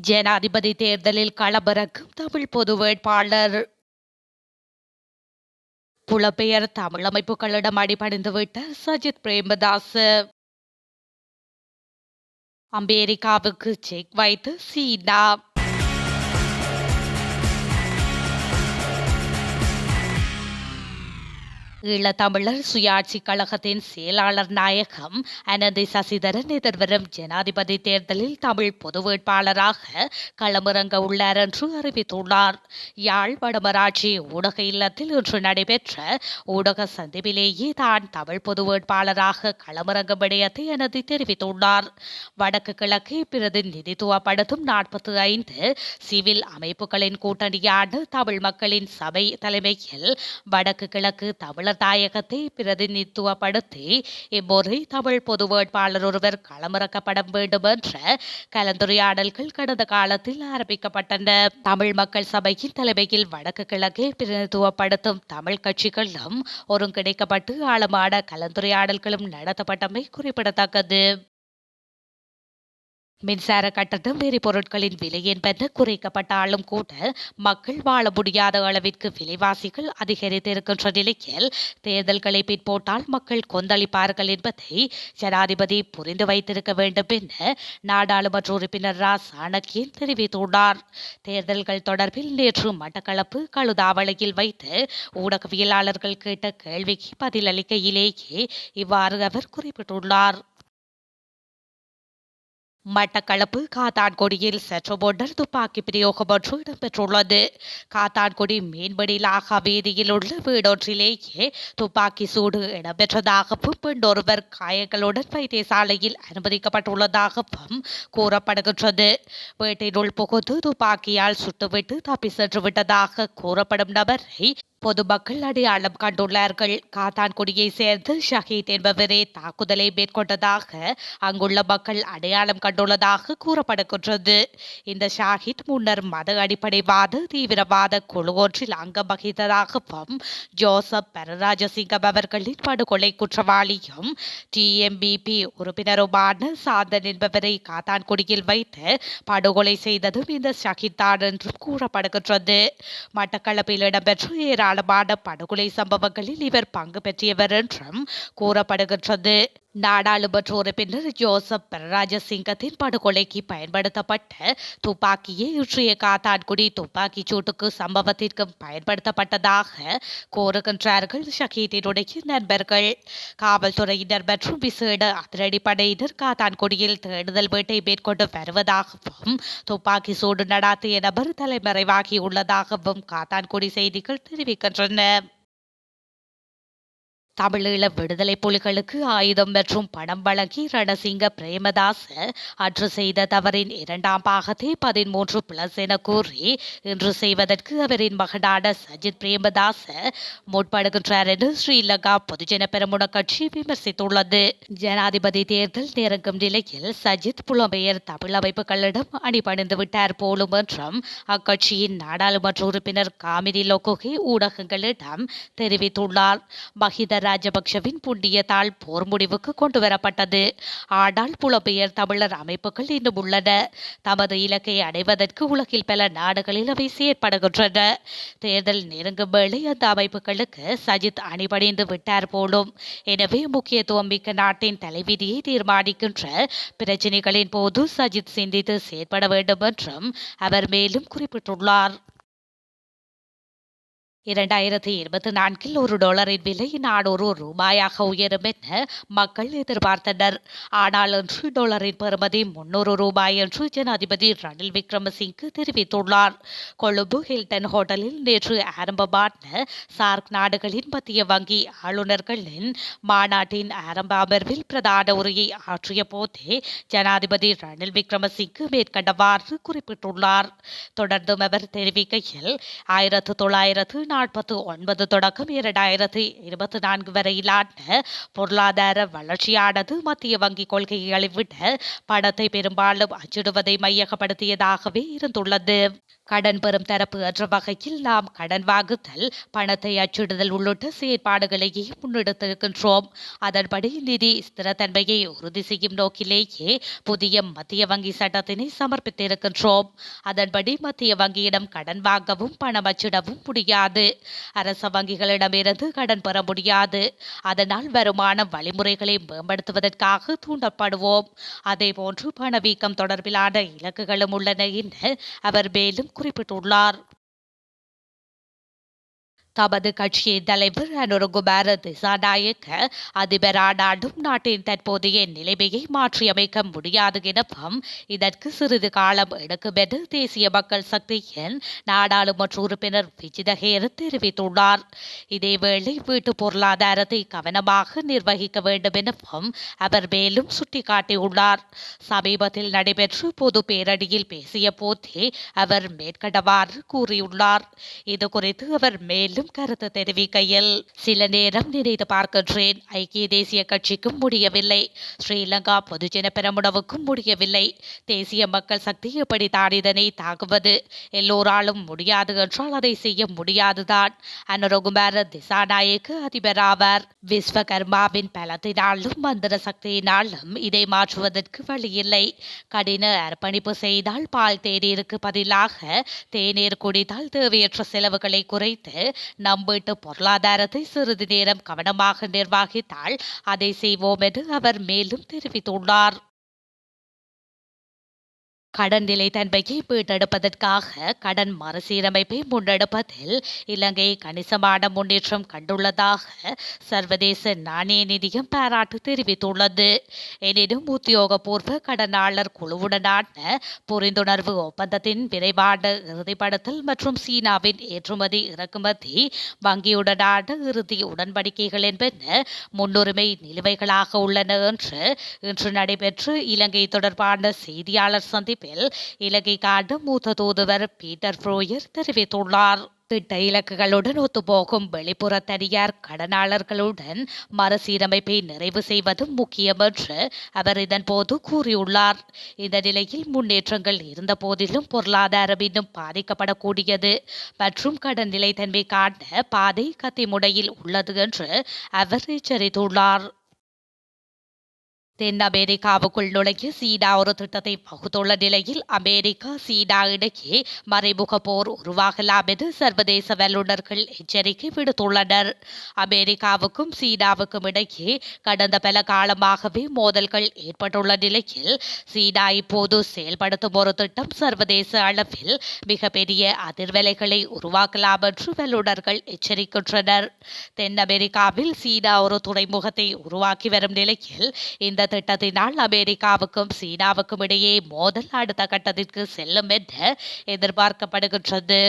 ஜனாதிபதி தேர்தலில் களமிறக்கும் தமிழ் பொது வேட்பாளர். புலம்பெயர் தமிழ் அமைப்புகளிடம் அடிபணிந்துவிட்ட சஜித் பிரேமதாச. அமெரிக்காவுக்கு செக் வைத்து சீனா. ஈழத்தமிழர் சுயாட்சி கழகத்தின் செயலாளர் நாயகம் அனந்தி சசிதரன் எதிர்வரும் ஜனாதிபதி தேர்தலில் தமிழ் பொது வேட்பாளராக களமிறங்க உள்ளார் என்று அறிவித்துள்ளார். யாழ் வடமராட்சி ஊடக இல்லத்தில் இன்று நடைபெற்ற ஊடக சந்திப்பிலேயே தான் தமிழ் பொது வேட்பாளராக களமிறங்கும் விடயத்தை அனந்தி தெரிவித்துள்ளார். வடக்கு கிழக்கை பிரதிநிதித்துவப்படுத்தும் 45 சிவில் அமைப்புகளின் கூட்டணியான தமிழ் மக்களின் சபை தலைமையில் வடக்கு கிழக்கு தமிழர் தாயகத்தை பிரதிநிதித்துவப்படுத்தி இம்முறை தமிழ் பொது வேட்பாளர் ஒருவர் களமிறக்கப்பட வேண்டும் என்ற கலந்துரையாடல்கள் கடந்த காலத்தில் ஆரம்பிக்கப்பட்டன. தமிழ் மக்கள் சபையின் தலைமையில் வடக்கு கிழக்கை பிரதிநிதித்துவப்படுத்தும் தமிழ் கட்சிகளும் ஒருங்கிணைக்கப்பட்டு ஆழமான கலந்துரையாடல்களும் நடத்தப்பட்டமை குறிப்பிடத்தக்கது. மின்சார கட்டணம் எரிபொருட்களின் விலை என்பன குறைக்கப்பட்டாலும் கூட மக்கள் வாழ முடியாத அளவிற்கு விலைவாசிகள் அதிகரித்திருக்கின்ற நிலையில் தேர்தல்களை பிற்போட்டால் மக்கள் கொந்தளிப்பார்கள் என்பதை ஜனாதிபதி புரிந்து வைத்திருக்க வேண்டும் என நாடாளுமன்ற உறுப்பினர் ரா சாணக்கியன் தெரிவித்துள்ளார். தேர்தல்கள் தொடர்பில் நேற்று மட்டக்களப்பு கழுதாவளையில் வைத்து ஊடகவியலாளர்கள் கேட்ட கேள்விக்கு பதிலளிக்கையிலேயே இவ்வாறு அவர் குறிப்பிட்டுள்ளார். மட்டக்களப்பு காத்தான்குடியில் சற்று முன்னர் துப்பாக்கி பிரயோகம் ஒன்று இடம்பெற்றுள்ளது. காத்தான்குடி மீன்பிடி லாகா வீதியில் உள்ள வீடொன்றிலேயே துப்பாக்கி சூடு இடம்பெற்றதாகவும் பெண்ணொருவர் காயங்களுடன் வைத்தியசாலையில் அனுமதிக்கப்பட்டுள்ளதாகவும் கூறப்படுகின்றது. வீட்டினுள் புகுந்து துப்பாக்கியால் சுட்டுவிட்டு தப்பி சென்று விட்டதாக கூறப்படும் நபரை பொதுமக்கள் அடையாளம் கண்டுள்ளார்கள். காத்தான்குடியை சேர்ந்து ஷஹீத் என்பவரே தாக்குதலை மேற்கொண்டதாக அங்குள்ள மக்கள் அடையாளம் கண்டுள்ளதாக கூறப்படுகின்றது. இந்த ஷாஹித் முன்னர் மத அடிப்படைவாத தீவிரவாத குழு ஒன்றில் அங்கம் வகித்ததாகவும் ஜோசப் பரராஜசிங்கம் அவர்களின் படுகொலை குற்றவாளியும் டிஎம்பிபி உறுப்பினருமான சாந்தன் என்பவரை காத்தான்குடியில் வைத்து படுகொலை செய்ததும் இந்த ஷஹீத் தான் என்றும் கூறப்படுகின்றது. மட்டக்களப்பில் இடம்பெற்ற ஏராளமான படுகொலை சம்பவங்களில் இவர் பங்கு பெற்றியவர் என்றும் கூறப்படுகின்றது. நாடாளுமன்ற உறுப்பினர் ஜோசப் பரராஜசிங்கத்தின் படுகொலைக்கு பயன்படுத்தப்பட்ட துப்பாக்கியே இன்றைய காத்தான்குடி துப்பாக்கிச் சூட்டுக்கு சம்பவத்திற்கு பயன்படுத்தப்பட்டதாக கூறுகின்றார்கள் ஷஹீதினுடைய நண்பர்கள். காவல்துறையினர் மற்றும் விசேட அதிரடிப்படையினர் காத்தான்குடியில் தேடுதல் வேட்டை மேற்கொண்டு வருவதாகவும் துப்பாக்கி சூடு நடாத்திய நபர் தலைமறைவாகியுள்ளதாகவும் காத்தான்குடி செய்திகள் தெரிவிக்கின்றன. தமிழீழ விடுதலை புலிகளுக்கு ஆயுதம் மற்றும் பணம் வழங்கி ரணசிங்க பிரேமதாச அன்று செய்த தவறின் 2ஆம் பாகத்தை 13+ என கூறி இன்று செய்வதற்கு அவரின் மகனான சஜித் பிரேமதாச முற்படுகின்றார் என்று ஸ்ரீலங்கா பொதுஜன பெரமுன கட்சி விமர்சித்துள்ளது. ஜனாதிபதி தேர்தல் நெருங்கும் நிலையில் சஜித் புலம்பெயர் தமிழ் அமைப்புகளிடம் அணிபணிந்து விட்டார் போலும் என்றும் அக்கட்சியின் நாடாளுமன்ற உறுப்பினர் காமினி லொகோகி ஊடகங்களிடம் தெரிவித்துள்ளார். மஹிந்த ராஜபக்ஷவின் புண்ணியத்தால் போர் முடிவுக்கு கொண்டுவரப்பட்டது. ஆனால் புலம்பெயர் தமிழர் அமைப்புகள் இன்னும் உள்ளன. தமது இலக்கை அடைவதற்கு உலகில் பல நாடுகளில் அவை செயற்படுகின்றன. தேர்தல் நெருங்கும் வேளை அந்த அமைப்புகளுக்கு சஜித் அணிபணிந்து விட்டார் போலும். எனவே முக்கியத்துவம் மிக்க நாட்டின் தலைவிதியை தீர்மானிக்கின்ற பிரச்சினைகளின் போது சஜித் சிந்தித்து செயற்பட வேண்டும் என்றும் அவர் மேலும் குறிப்பிட்டுள்ளார். 2024 $1 விலை 400 ரூபாயாக உயரும் என மக்கள் எதிர்பார்த்தனர். ஆனால் இன்று டாலரின் பெறுமதி 300 ரூபாய் என்று ஜனாதிபதி ரணில் விக்ரமசிங்கே தெரிவித்துள்ளார். கொழும்பு ஹில்டன் ஹோட்டலில் நேற்று ஆரம்பமான சார்க் நாடுகளின் மத்திய வங்கி ஆளுநர்களின் மாநாட்டின் ஆரம்ப அமர்வில் பிரதான உரையை ஆற்றிய போதே ஜனாதிபதி ரணில் விக்ரமசிங்கே மேற்கண்டவாறு குறிப்பிட்டுள்ளார். தொடர்ந்தும் அவர் தெரிவிக்கையில் 1949 தொடக்கம் 2024 வரையிலான பொருளாதார வளர்ச்சியானது மத்திய வங்கி கொள்கைகளை விட பணத்தை பெரும்பாலும் அச்சிடுவதை மையப்படுத்தியதாகவே இருந்துள்ளது. கடன் பெறும் தரப்பு என்ற வகையில் நாம் கடன் வாங்குதல், பணத்தை அச்சிடுதல் உள்ளிட்ட செயற்பாடுகளையே முன்னெடுத்திருக்கின்றோம். அதன்படி நிதி ஸ்திரத்தன்மையை உறுதி செய்யும் நோக்கிலேயே புதிய மத்திய வங்கி சட்டத்தினை சமர்ப்பித்திருக்கின்றோம். அதன்படி மத்திய வங்கியிடம் கடன் வாங்கவும் பணம் அச்சிடவும் முடியாது. அரச வங்கிகளிடமிருந்து கடன் பெற முடியாது. அதனால் வருமான வழிமுறைகளை மேம்படுத்துவதற்காக தூண்டப்படுவோம். அதேபோன்று பணவீக்கம் தொடர்பிலான இலக்குகளும் உள்ளன என அவர் மேலும் குறிப்பிட்டுள்ளார். தமது கட்சியின் தலைவர் அனுரகுமார திசாநாயக்க அதிபரானாலும் நாட்டின் தற்போதைய நிலைமையை மாற்றியமைக்க முடியாது எனவும் இதற்கு சிறிது காலம் எடுக்கும் என தேசிய மக்கள் சக்தியின் நாடாளுமன்ற உறுப்பினர் விஜிதஹேர தெரிவித்துள்ளார். இதேவேளை வீட்டு பொருளாதாரத்தை கவனமாக நிர்வகிக்க வேண்டும் எனவும் அவர் மேலும் சுட்டிக்காட்டியுள்ளார். சமீபத்தில் நடைபெற்ற பொது பேரணியில் பேசிய போதே அவர் மேற்கண்டவாறு கூறியுள்ளார். இதுகுறித்து அவர் மேலும் கருத்து தெரிவிக்கையில், சில நேரம் நினைத்து பார்க்கின்றேன், ஐக்கிய தேசிய கட்சிக்கும் முடியவில்லை, ஸ்ரீலங்கா பொதுஜன பெரமுனவுக்கும் முடியவில்லை, தேசிய மக்கள் சக்தி எப்படித்தான் இதனை தாக்குவது? எல்லோராலும் முடியாது என்றால் அதை செய்ய முடியாதுதான். அனுரகுமார திசாநாயக்க அதிபராவார். விஸ்வகர்மாவின் பலத்தினாலும் மந்திர சக்தியினாலும் இதை மாற்றுவதற்கு வழியில்லை. கடின அர்ப்பணிப்பு செய்தால் பால் தேநீருக்கு பதிலாக தேநீர் குடித்தால் தேவையற்ற செலவுகளை குறைத்து நம் வீட்டு பொருளாதாரத்தை சிறிது நேரம் கவனமாக நிர்வகித்தால் அதை செய்வோம் என்று அவர் மேலும் தெரிவித்துள்ளார். கடன் நிலைத்தன்மையை மீட்டெடுப்பதற்காக கடன் மறுசீரமைப்பை முன்னெடுப்பதில் இலங்கை கணிசமான முன்னேற்றம் கண்டுள்ளதாக சர்வதேச நாணய நிதியம் பாராட்டு தெரிவித்துள்ளது. எனினும் உத்தியோகபூர்வ கடனாளர் குழுவுடனான புரிந்துணர்வு ஒப்பந்தத்தின் விரைவான இறுதிப்படுத்தல் மற்றும் சீனாவின் ஏற்றுமதி இறக்குமதி வங்கியுடனான இறுதி உடன்படிக்கைகள் என்பன முன்னுரிமை நிலுவைகளாக உள்ளன என்று இன்று நடைபெற்ற இலங்கை தொடர்பான செய்தியாளர் சந்திப்பு இலங்கைக்கான மூத்த தூதுவர் பீட்டர் ஃப்ரோயர் தெரிவித்துள்ளார். திட்ட இலக்குகளுடன் ஒத்துப்போகும் வெளிப்புற தனியார் கடனாளர்களுடன் மறுசீரமைப்பை நிறைவு செய்வதும் முக்கியம் என்று அவர் இதன்போது கூறியுள்ளார். இந்த நிலையில் முன்னேற்றங்கள் இருந்த போதிலும் பொருளாதாரம் இன்னும் பாதிக்கப்படக்கூடியது மற்றும் கடன் நிலைத்தன்மைக்கான பாதை கத்திமுனையில் உள்ளது என்று அவர் எச்சரித்துள்ளார். தென் அமெரிக்காவுக்குள் நுழைய சீனா ஒரு திட்டத்தை வகுத்துள்ள நிலையில் அமெரிக்கா சீனா இடையே மறைமுக போர் உருவாகலாம் என சர்வதேச வல்லுநர்கள் எச்சரிக்கை விடுத்துள்ளனர். அமெரிக்காவுக்கும் சீனாவுக்கும் இடையே கடந்த பல காலமாகவே மோதல்கள் ஏற்பட்டுள்ள நிலையில் சீனா இப்போது செயல்படுத்தும் ஒரு திட்டம் சர்வதேச அளவில் மிகப்பெரிய அதிர்வலைகளை உருவாக்கலாம் என்று வல்லுநர்கள் எச்சரிக்கின்றனர். தென் அமெரிக்காவில் சீனா ஒரு துறைமுகத்தை உருவாக்கி வரும் நிலையில் இந்த திட்டத்தினால் அமெரிக்காவுக்கும் சீனாவுக்கும் இடையே மோதல் அடுத்த கட்டத்திற்கு செல்லும் என்று எதிர்பார்க்கப்படுகின்றது.